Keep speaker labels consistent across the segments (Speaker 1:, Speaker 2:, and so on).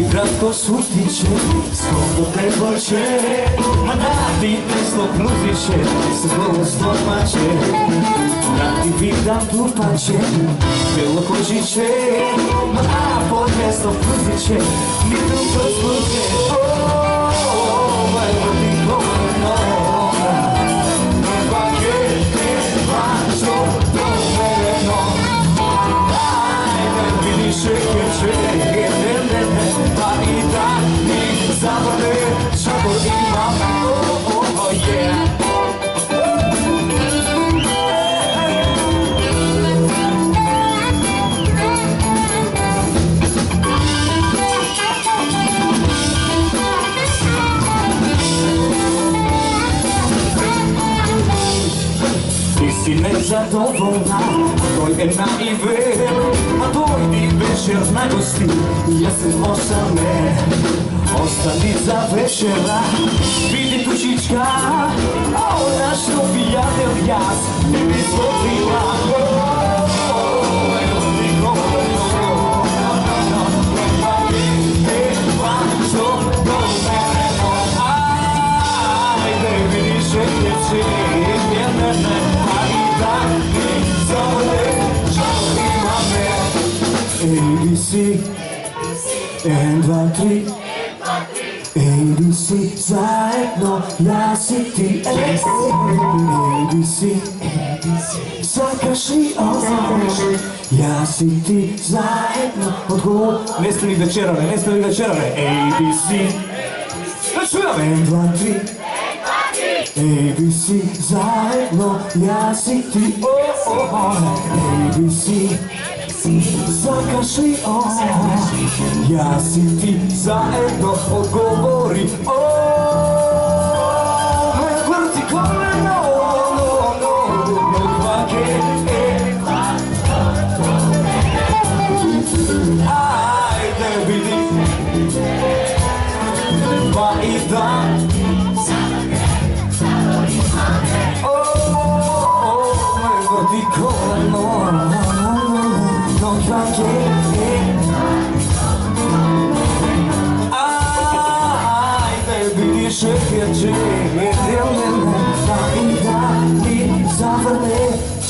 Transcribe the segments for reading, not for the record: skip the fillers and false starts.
Speaker 1: I kratko šutiće, skoro prepoće, a da ti teslo krutiće, se govo stopaće, da ti vidam tupaće, belo kožiće, a po teslo krutiće, mi drugo služe, evo ti govorno, nema je, važno, dovereno, ajde vidiš šekeće, pa i da mi zavrne, šakor imam, yeah. Ti si nezadovoljna, dojde na iver, a dojdi večer na gosti, jesen osame. Ostani za večera, vidi tušička, a ona što prijatelj jas, ne bi svotrila. Evo ti govorno, nema nema što dovereno. Ajde vidi šekeće, mjenene, a i da mi zove, što ima me. ABC, 1, 2, 3, ABC, zajedno, ja si ti, ABC, zakaši, ja si ti, zajedno, odgovor. Neste li večerane, ABC, da čujem, 1, 2, 3, ABC, zajedno, ja si ti, ABC, zakaši, ja si ti, zajedno, odgovori, vrti koleno, kvake, ajde vidi, pa i da, vrti koleno, kvake, ajde vidi šekeće, djelene, pa i da mi zavrne,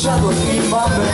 Speaker 1: čador ima me.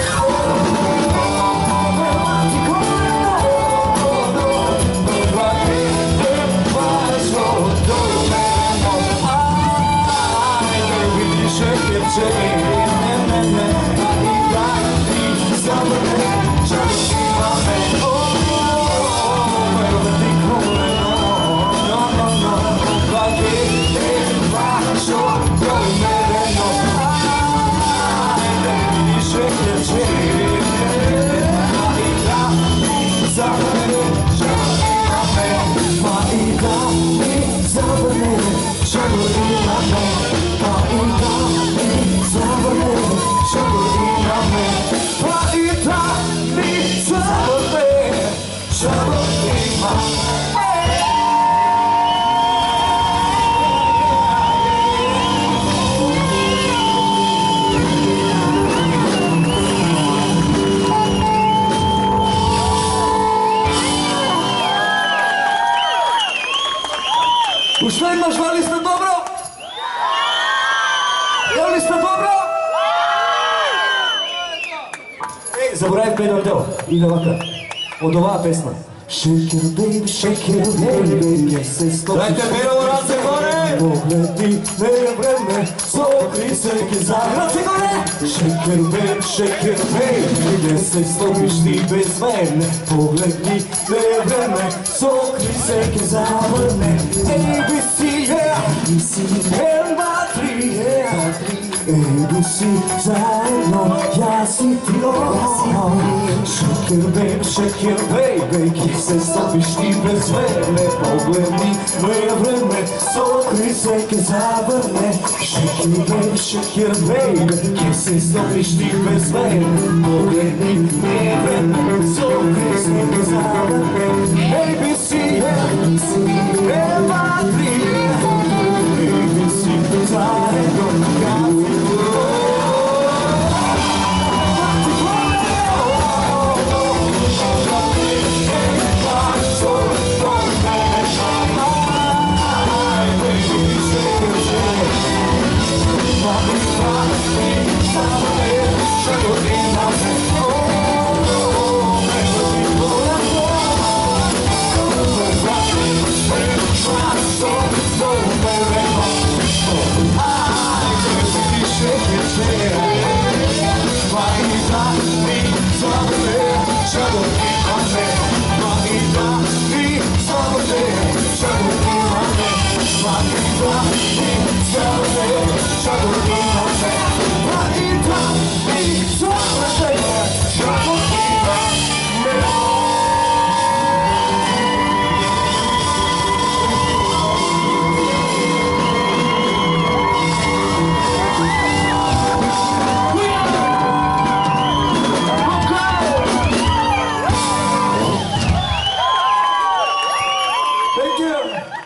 Speaker 1: U što imaš, vali ste dobro? Vali ste dobro? Ej, zaboravim jedan deo, ide ovakav, od ova pesma. Shaker baby, baby, se stopi. Dajte Mirovu Race gore! Pogledi me vreme, sokri se za Race gore! Shaker baby, gdje se stopiš ti bez mene? Pogledi me vreme, sokri se za vreme. ABC, yeah! ABC, 1, 2, 3, yeah! ABC, zajedno, ja si ti, Shaker baby, gdje se stopiš ti bez mene? Pogledi me vreme, sokri se za vreme. Shaker baby, gdje se stopiš ti bez mene? Pogledi me vreme, sokri se za vreme. ABC, ABC, 1, 2, 3, ABC, zajedno, ja si ti. you.